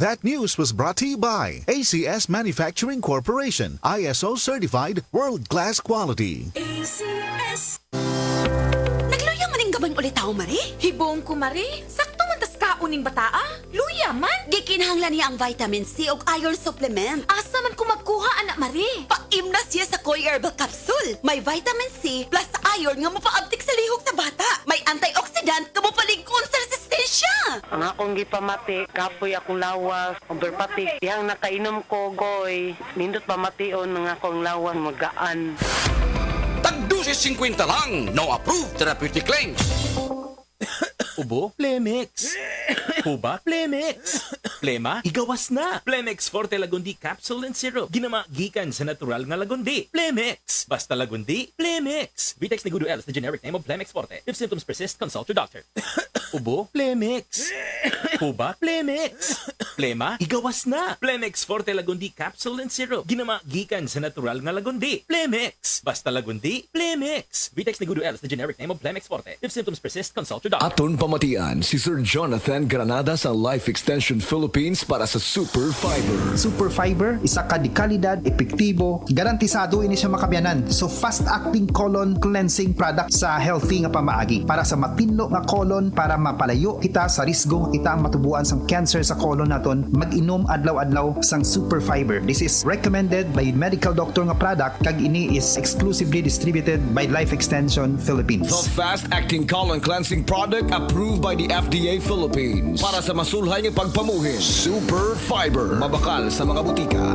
That news was brought to you by ACS Manufacturing Corporation, ISO certified world-class quality. ACS. Nagluya maning gabay ulit tao, Mari? Hibong ko, Mari. Sakto man tas kauning bataa. Luya man. Gikinahanglan niya ang vitamin C o iron supplement. Asa man ko magkuha, anak Mari? Paimna siya sa Koi Herbal Capsule. May vitamin C plus iron nga mapaabtik sa lihok sa bata. May antioxidant nga mapaligkon sa resistensya. Ang akong gipamati, kapoy akong lawas, overpatik. Yang nakainom ko, goy, nindot pamation ng akong lawas magaan. Tagdusi 50 lang. No approved therapeutic claims. Ubo? Plemix. Huba? Plemix. Plema? Igawas na. Plemix Forte Lagundi Capsule and Syrup. Ginama gikan sa natural nga lagundi. Plemix. Basta lagundi, Plemix. Vitex Negudo L is the generic name of Plemix Forte. If symptoms persist, consult your doctor. Ubo? Plemix. Huba? Plemix. Plema? Igawas na. Plemix Forte Lagundi Capsule and Syrup. Ginama gikan sa natural nga lagundi. Plemix. Basta lagundi, Plemix. Vitex Negudo L is the generic name of Plemix Forte. If symptoms persist, consult your doctor. Aton pamatian si Sir Jonathan Granada sa Life Extension Philippines para sa Super Fiber. Super Fiber, isa ka di kalidad, epektibo, garantisado ini siya makabiyanan. So fast-acting colon cleansing product sa healthy nga pamaagi para sa matinlo nga colon para mapalayo kita sa risgo nga kita matubuan sang cancer sa colon naton. Mag-inom adlaw-adlaw sang Super Fiber. This is recommended by medical doctor nga product kag ini is exclusively distributed by Life Extension Philippines. The fast-acting colon cleansing product approved by the FDA Philippines para sa masulhay ng pagpamuhin. Super Fiber, mabakal sa mga butika.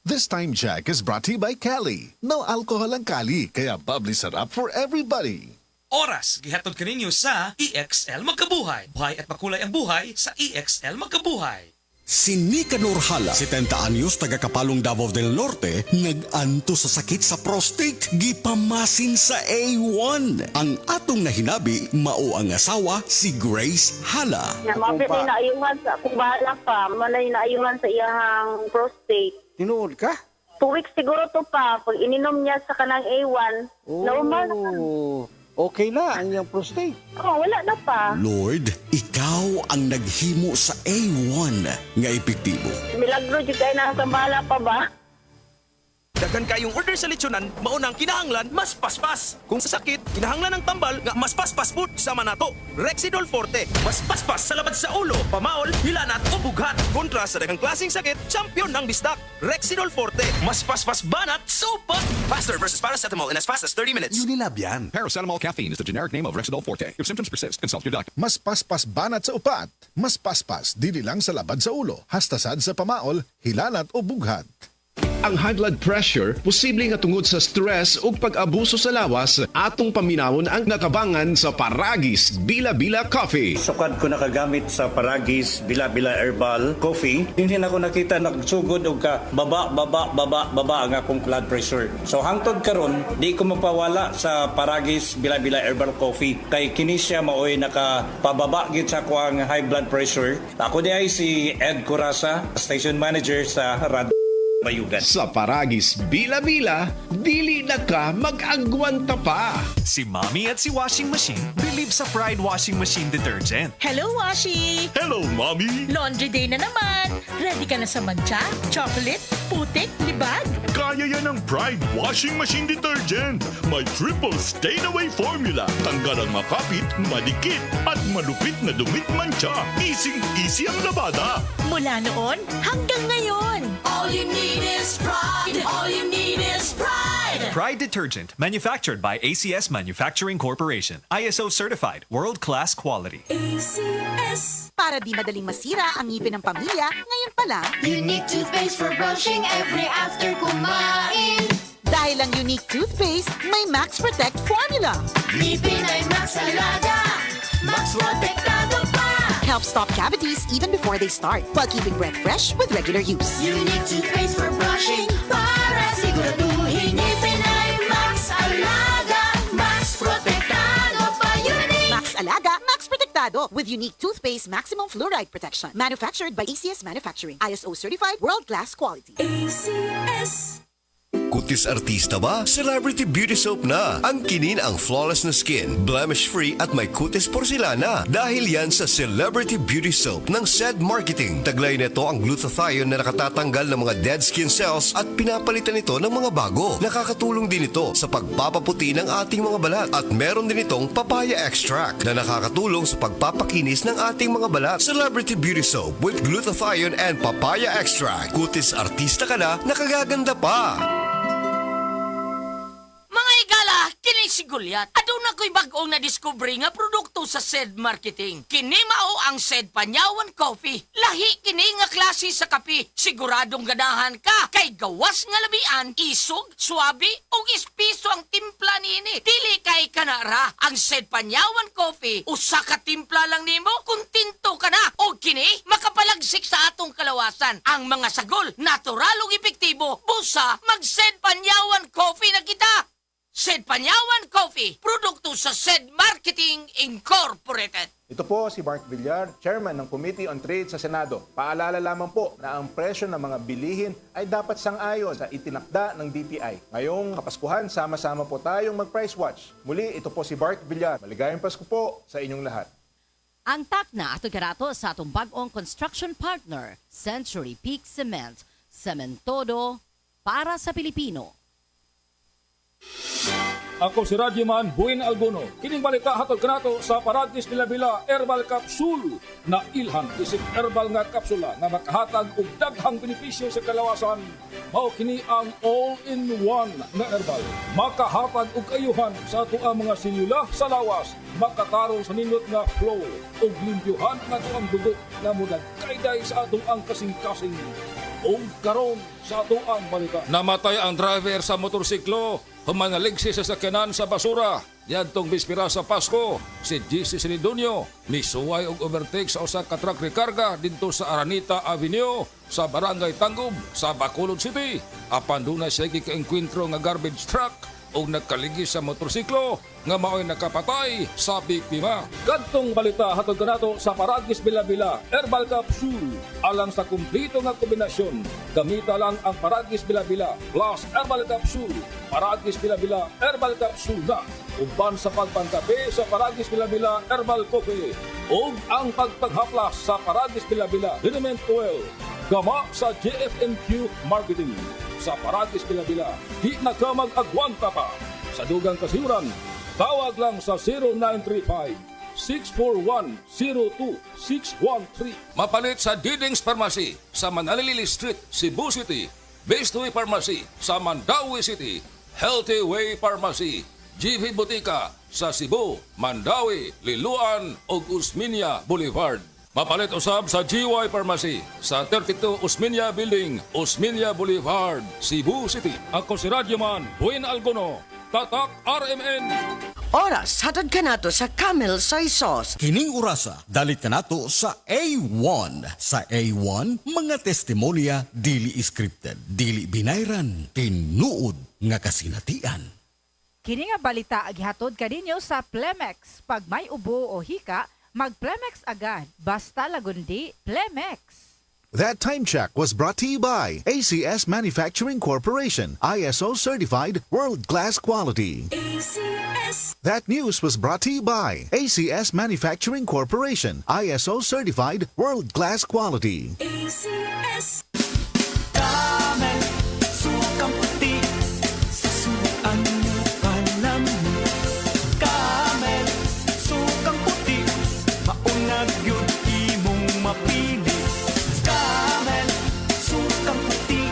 This time Jack is brought to you by Cali. No alcohol ang Cali, kaya bubbly sarap for everybody. Oras, gihatod kaninyo sa EXL Magkabuhay. Buhay at makulay ang buhay sa EXL Magkabuhay. Si Nicanor Hala, 70 anyos, taga Kapalong Davao del Norte, nag-anto sa sakit sa prostate, gipamasin sa A1. Ang atong nahinabi, mao ang asawa, si Grace Hala. Mapit ay naayungan sa, kung bahala pa, manay naayungan sa iyang prostate. Tinuod ka? 2 weeks siguro to pa, pag ininom niya sa kanang A1, normal na. Okay na ang iyang prostate. Wala na pa. Lord, ikaw ang naghimo sa A1 nga epektibo. Milagro dyan kayo na bahala pa ba? Daghan kayong order sa lechonan, maunang kinahanglan, mas paspas. Kung sa sakit, kinahanglan ng tambal, nga mas paspas put sama nato. Rexidol Forte, mas paspas sa labad sa ulo, pamaol, hilanat o bughat. Kontra sa daghang klaseng sakit, champion ng bistak. Rexidol Forte, mas paspas banat, sopa. Faster versus paracetamol in as fast as 30 minutes. Unilab yan. Paracetamol caffeine is the generic name of Rexidol Forte. If symptoms persist, consult your doctor. Mas paspas banat sa upat, mas paspas dili lang sa labad sa ulo, hastasad sa pamaol, hilanat o bughat. Ang high blood pressure, posible nga tungod sa stress o pag-abuso sa lawas, atong paminawon ang nakabangan sa Paragis Bila-Bila Coffee. Sukad ko nakagamit sa Paragis Bila-Bila Herbal Coffee. Hindi na ako nakita nagsugod og ka baba ang akong blood pressure. So hangtod karon, di ko mapawala sa Paragis Bila-Bila Herbal Coffee. Kay kini siya maoy nakapababa gid sa ako ang high blood pressure. Ako di ay si Ed Curasa, station manager sa Rad Bayugan. Sa Paragis Bila-Bila, dili na ka mag-agwanta pa. Si Mommy at si Washing Machine believe sa Pride Washing Machine Detergent. Hello, Washi! Hello, Mommy! Laundry day na naman. Ready ka na sa mancha, chocolate, putik, libag? Kaya yan ang Pride Washing Machine Detergent. May triple stain-away formula. Tanggal ang makapit, madikit, at malupit na dumit mancha. Easy ang labada. Mula noon hanggang ngayon. All you need is pride. All you need is pride. Pride Detergent, manufactured by ACS Manufacturing Corporation. ISO certified, world-class quality. ACS. Para di madaling masira ang ngipin ng pamilya, ngayon pa lang, Unique toothpaste for brushing every after kumain. dahil ang unique toothpaste, may Max Protect formula. Ngipin ay Max Alaga. Max Protektado pa. Help stop cavities even before they start, while keeping breath fresh with regular use. Unique toothpaste for brushing para siguraduhin ngipin ay Max Alaga. Max Protektado pa. Unique. Max Alaga, Max Protectado with unique toothpaste maximum fluoride protection. Manufactured by ACS Manufacturing. ISO certified world-class quality. ACS. Kutis artista ba? Celebrity Beauty Soap na. Ang kinin ang flawless na skin, blemish-free at may kutis porcelana. Dahil yan sa Celebrity Beauty Soap ng SED Marketing. Taglay nito ang glutathione na nakatatanggal ng mga dead skin cells at pinapalitan ito ng mga bago. Nakakatulong din ito sa pagpapaputi ng ating mga balat. At meron din itong papaya extract na nakakatulong sa pagpapakinis ng ating mga balat. Celebrity Beauty Soap with glutathione and papaya extract. Kutis artista ka na, nakagaganda pa. Mga igala, kini si Goliath. Aduna ko'y bagong na-discovery nga produkto sa SED Marketing. Kini mao ang SED Panyawan Coffee. Lahi kini nga klase sa kape. Siguradong ganahan ka. Kay gawas nga labian, isog, swabe, ug espiso ang timpla niini. Dili kay kanara. Ang SED Panyawan Coffee, usa ka timpla lang nimo, kuntinto ka na. O kini, makapalagsik sa atong kalawasan. Ang mga sagol, natural ug epektibo. Busa, mag-SED Panyawan Coffee na kita. SED Panyawan Coffee, produkto sa SED Marketing Incorporated. Ito po si Mark Villar, Chairman ng Committee on Trade sa Senado. Paalala lamang po na ang presyo ng mga bilihin ay dapat sang-ayon sa itinakda ng DTI. Ngayong Kapaskuhan, sama-sama po tayong mag-price watch. Muli, ito po si Mark Villar. Maligayang Pasko po sa inyong lahat. Ang takna ato garato sa atong bag-ong construction partner, Century Peak Cement, Cementodo para sa Pilipino. Ako si Radyoman Buin Alguno. Kining balita hatod kanato sa Paragis Bila-Bila Herbal Capsule na ilhan isip herbal nga kapsula nga makahatag og daghang benepisyo sa kalawasan. Mao kini ang all-in-one na herbal. Makahatag og ayuhan sa ato ang mga selula sa lawas, makatarong sa nindot nga flow ug limpyuhan nga ato ang dugo nga mudagkayday sa atong ang kasing-kasing. Og karon sa ato ang balita. Namatay ang driver sa motorsiklo. Humangaligsi sa sakyanan sa basura. Yadtong bispira sa Pasko, si GC Sinidonio misuway og overtake sa usa ka truck rekarga didto sa Aranita Avenue sa Barangay Tangub sa Bacolod City. Apan dunay siya gika-enkwentro nga garbage truck o nagkaligi sa motorsiklo nga mao'y nakapatay sa biktima. Kadtong balita hatod kanato sa Paragis Bila-Bila Herbal Capsule. Alang sa kumplito nga kombinasyon, gamita lang ang Paragis Bila-Bila plus Herbal Capsule. Paragis Bila-Bila Herbal Capsule na uban sa pagpangkape sa Paragis Bila-Bila Herbal Coffee o ang pagpaghaplas sa Paragis Bila-Bila Liniment Oil. Gama sa JFNQ Marketing. Sa Paragis Bila-Bila, di na ka mag-agwanta pa. Sa dugang kasiuran, tawag lang sa 0935-641-02613. Mapalit sa Diding's Pharmacy sa Manalili Street, Cebu City. Bestway Pharmacy sa Mandawi City. Healthy Way Pharmacy, GV Botica sa Cebu, Mandawi, Liloan ug Usmeña Boulevard. Mapalit usab sa GY Pharmacy sa 32 Usmeña Building, Usmeña Boulevard, Cebu City. Ako si Radyoman Buin Alguno, Tatak RMN. Oras hatod kanato sa Camel Soy Sauce. Kining orasa, dalit kanato sa A1. Sa A1, mga testimonya dili scripted, dili binayran, tinuod nga kasinatian. Kini nga balita agihatod kaninyo sa Plemex. Pag may ubo o hika, mag-Plemex agad. Basta lagundi, Plemex. That time check was brought to you by ACS Manufacturing Corporation, ISO certified world-class quality. ACS. That news was brought to you by ACS Manufacturing Corporation, ISO certified world-class quality. ACS. Camel, sukang puti, sasuan mo palamig. Camel, sukang puti, maunag yun imong mapili. Camel, sukang puti,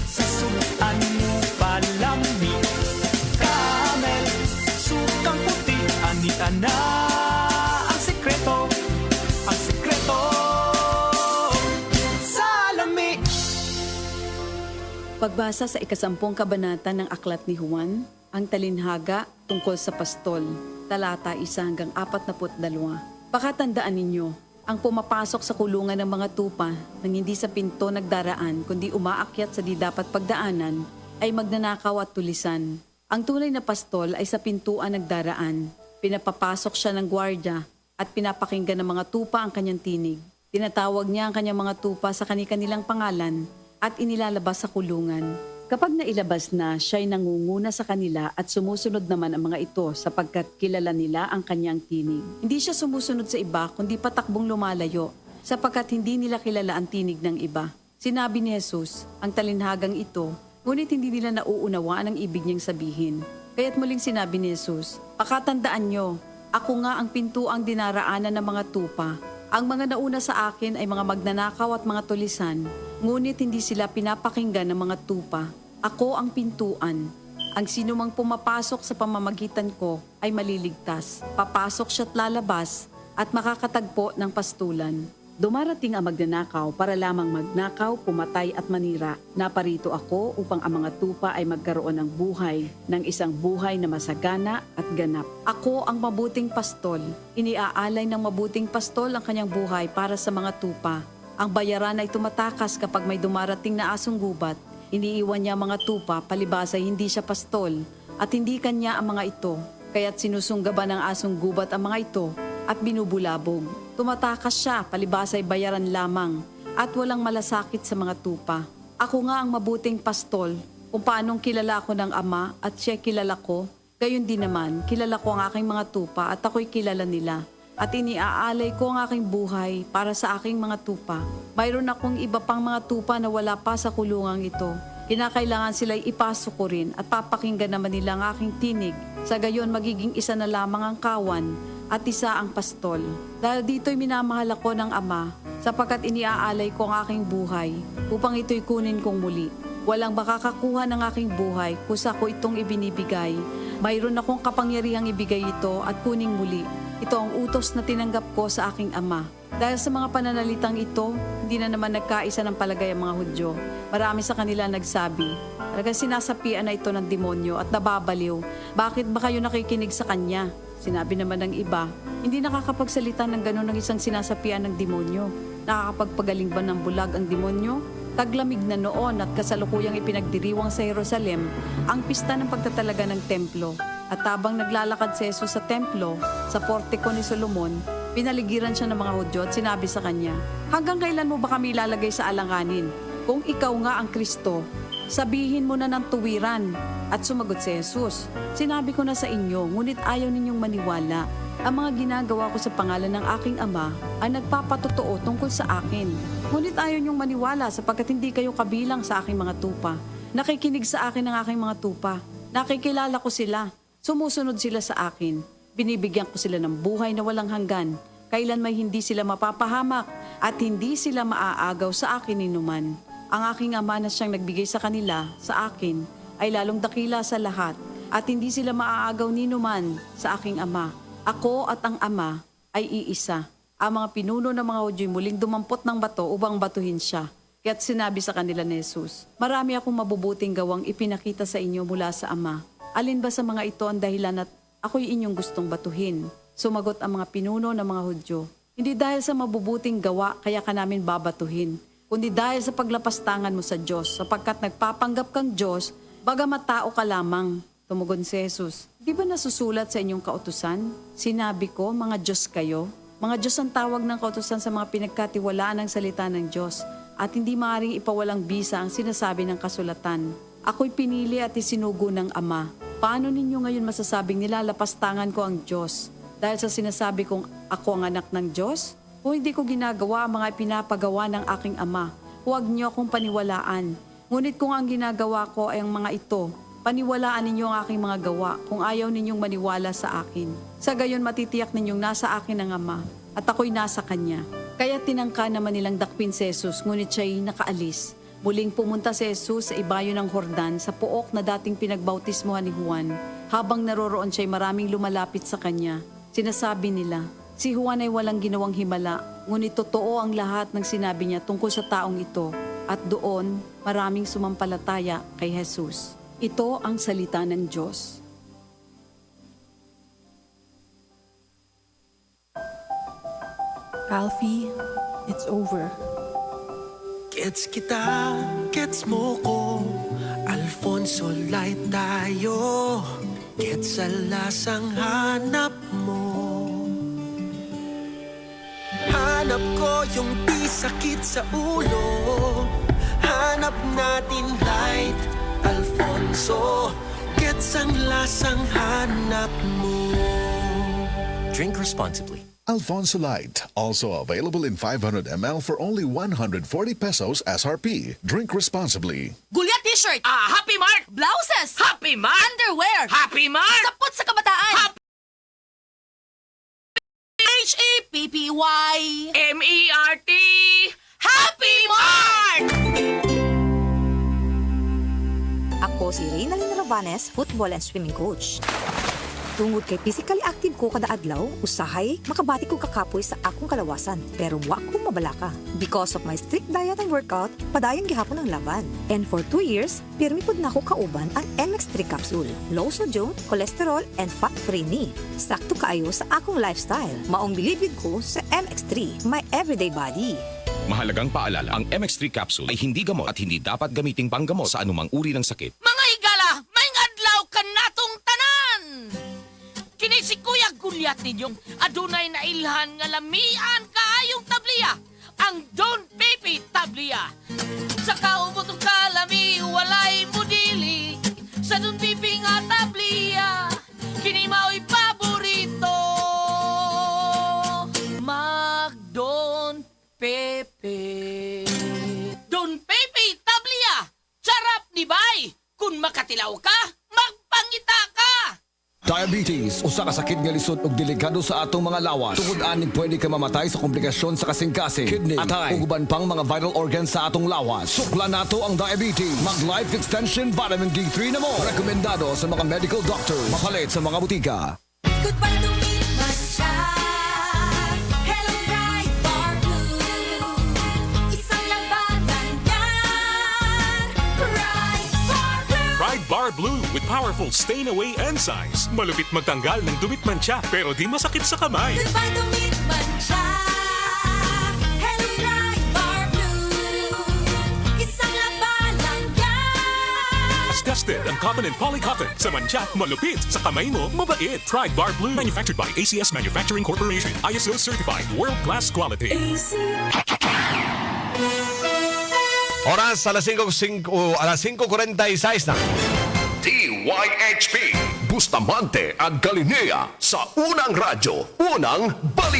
sasuan mo palamig. Camel, sukang puti, anita na ang sekreto, ang sekreto sa lamig. Pagbasa sa ikasampung kabanata ng Aklat ni Juan, ang talinhaga tungkol sa pastol, talata 1 hanggang 42. Pakatandaan ninyo, ang pumapasok sa kulungan ng mga tupa nang hindi sa pinto nagdaraan kundi umaakyat sa di dapat pagdaanan ay magnanakaw at tulisan. Ang tunay na pastol ay sa pintuan nagdaraan. Pinapapasok siya ng gwardya at pinapakinggan ng mga tupa ang kanyang tinig. Tinatawag niya ang kanyang mga tupa sa kani-kanilang pangalan at inilalabas sa kulungan. Kapag nailabas na, siya'y nangunguna sa kanila at sumusunod naman ang mga ito sapagkat kilala nila ang kanyang tinig. Hindi siya sumusunod sa iba kundi patakbong lumalayo sapagkat hindi nila kilala ang tinig ng iba. Sinabi ni Jesus, ang talinhagang ito, ngunit hindi nila nauunawaan ang ibig niyang sabihin. Kaya't muling sinabi ni Jesus, pakatandaan nyo, ako nga ang pintuang dinaraanan ng mga tupa. Ang mga nauna sa akin ay mga magnanakaw at mga tulisan, ngunit hindi sila pinapakinggan ng mga tupa. Ako ang pintuan. Ang sinumang pumapasok sa pamamagitan ko ay maliligtas. Papasok siya't lalabas at makakatagpo ng pastulan. Dumarating ang magnanakaw para lamang magnakaw, pumatay at manira. Naparito ako upang ang mga tupa ay magkaroon ng buhay, ng isang buhay na masagana at ganap. Ako ang mabuting pastol. Iniaalay ng mabuting pastol ang kanyang buhay para sa mga tupa. Ang bayaran ay tumatakas kapag may dumarating na asong gubat. Iniiwan niya ang mga tupa, palibas ay hindi siya pastol, at hindi kanya ang mga ito. Kaya't sinusunggaban ng asong gubat ang mga ito at binubulabog. Tumatakas siya, palibas ay bayaran lamang, at walang malasakit sa mga tupa. Ako nga ang mabuting pastol, kung paanong kilala ako ng Ama at siya kilala ko, gayon din naman, kilala ko ang aking mga tupa at ako'y kilala nila. At iniaalay ko ang aking buhay para sa aking mga tupa. Mayroon akong iba pang mga tupa na wala pa sa kulungang ito. Kinakailangan sila'y ipasok ko rin at papakinggan naman nila ang aking tinig. Sa gayon magiging isa na lamang ang kawan at isa ang pastol. Dahil dito'y minamahal ako ng Ama, sapagkat iniaalay ko ang aking buhay, upang ito'y kunin kong muli. Walang makakakuha ng aking buhay, kusa ko itong ibinibigay. Mayroon akong kapangyarihang ibigay ito at kuning muli. Ito ang utos na tinanggap ko sa aking Ama. Dahil sa mga pananalitang ito, hindi na naman nagkaisa ng palagay ang mga Hudyo. Marami sa kanila nagsabi, talagang sinasapian na ito ng demonyo at nababaliw. Bakit ba kayo nakikinig sa kanya? Sinabi naman ng iba, hindi nakakapagsalita ng gano'n ng isang sinasapian ng demonyo. Nakakapagpagaling ba ng bulag ang demonyo? Taglamig na noon at kasalukuyang ipinagdiriwang sa Jerusalem ang pista ng pagtatalaga ng templo. At habang naglalakad si Jesus sa templo, sa portiko ni Solomon, pinaligiran siya ng mga Hudyo at sinabi sa kanya, hanggang kailan mo ba kami ilalagay sa alanganin? Kung ikaw nga ang Kristo, sabihin mo na ng tuwiran. At sumagot si Jesus, sinabi ko na sa inyo, ngunit ayaw ninyong maniwala. Ang mga ginagawa ko sa pangalan ng aking Ama ay nagpapatotoo tungkol sa akin. Ngunit ayaw ninyong maniwala sapagkat hindi kayo kabilang sa aking mga tupa. Nakikinig sa akin ang aking mga tupa. Nakikilala ko sila. Sumusunod sila sa akin. Binibigyan ko sila ng buhay na walang hanggan. Kailan may hindi sila mapapahamak at hindi sila maaagaw sa akin ninuman. Ang aking Ama na siyang nagbigay sa kanila, sa akin, ay lalong dakila sa lahat at hindi sila maaagaw ninuman sa aking Ama. Ako at ang Ama ay iisa. Ang mga pinuno ng mga Hudyo muling dumampot ng bato upang batuhin siya. Kaya't sinabi sa kanila ni Jesus, marami akong mabubuting gawang ipinakita sa inyo mula sa Ama. Alin ba sa mga ito ang dahilan at ako'y inyong gustong batuhin? Sumagot ang mga pinuno ng mga Hudyo, hindi dahil sa mabubuting gawa kaya ka namin babatuhin, kundi dahil sa paglapastangan mo sa Diyos, sapagkat nagpapanggap kang Diyos, bagamat tao ka lamang. Tumugon si Jesus, di ba nasusulat sa inyong kautusan? Sinabi ko, mga Diyos kayo. Mga Diyos ang tawag ng kautusan sa mga pinagkatiwalaan ng salita ng Diyos at hindi maaaring ipawalang bisa ang sinasabi ng kasulatan. Ako'y pinili at isinugo ng Ama. Paano ninyo ngayon masasabing nilalapastangan ko ang Diyos? Dahil sa sinasabi kong ako ang anak ng Diyos? Kung hindi ko ginagawa ang mga pinapagawa ng aking Ama, huwag niyo akong paniwalaan. Ngunit kung ang ginagawa ko ay ang mga ito, paniwalaan ninyo ang aking mga gawa kung ayaw ninyong maniwala sa akin. Sa gayon matitiyak ninyong nasa akin ang Ama at ako'y nasa Kanya. Kaya tinangka naman nilang dakpin si Jesus, ngunit siya'y nakaalis. Muling pumunta si Jesus sa ibayo ng Jordan sa pook na dating pinagbautismohan ni Juan. Habang naroroon siya'y maraming lumalapit sa Kanya. Sinasabi nila, si Juan ay walang ginawang himala, ngunit totoo ang lahat ng sinabi niya tungkol sa taong ito. At doon, maraming sumampalataya kay Jesus. Ito ang salita ng Diyos. Alfie, it's over. Gets kita, gets mo ko. Alfonso light tayo. Gets sa lasang hanap mo. Hanap ko yung di sakit sa ulo. Hanap natin light, Alfonso, gets ang lasang hanap mo. Drink responsibly. Alfonso Light, also available in 500 ml for only 140 pesos SRP. Drink responsibly. Gulya t-shirt. Happy Mart! Blouses. Happy Mart! Underwear. Happy Mart! Sapot sa kabataan. H-A-P-P-Y. M-E-R-T! Happy Mart! Ako si Reynalyn Ravanes, football and swimming coach. Tungod kay physically active ko kada adlaw, usahay makabati ko kakapoy sa akong kalawasan. Pero wa ko mabalaka. Because of my strict diet and workout, padayon gihapon ang laban. And for 2 years, pirmi pud na ko kauban ang MX3 capsule. Low sodium, cholesterol, and fat-free ni. Sakto kaayo sa akong lifestyle. Maong bilibid ko sa MX3, my everyday body. Mahalagang paalala, ang MX3 capsule ay hindi gamot at hindi dapat gamiting panggamot sa anumang uri ng sakit. Mga higala, may adlaw ka natong tanan! Kini si Kuya Gulyat ninyong adunay na ilhan nga lamian kaayong tabliya, ang Don Pepe tabliya. Sa kaubotong kalami, walay mudili, sa Don Pepe nga tabliya, kini mao'y paborito. Mag-Don Pepe. Don Pepe tabliya, sarap ni bay. Kung makatilaw ka, magpangita ka. Diabetes, usa ka sakit nga lisod ug delikado sa atong mga lawas. Tungod aning pwede ka mamatay sa komplikasyon sa kasing-kasing, kidney, atay, ug uban pang mga vital organs sa atong lawas. Sukla nato ang diabetes. Mag Life Extension Vitamin D3 na mo. Rekomendado sa mga medical doctor. Mapalit sa mga butika. Goodbye to me, Mancha. Hello, Bright Bar Blue. Isang labanan yan. Bright Bar Blue. Pride Bar Blue with powerful stain-away enzymes. Malupit magtanggal ng dumit mancha pero di masakit sa kamay. Goodbye to me, Mancha. Hello, Bright Bar Blue. Isang labanan yan. As tested ang cotton and polycotton. Sa mancha, malupit. Sa kamay mo, mabait. Pride Bar Blue. Manufactured by ACS Manufacturing Corporation. ISO certified. World-class quality. Oras alas 5:46 na. DYHP Bustamante at Galilea sa Unang Radyo, Unang Balita.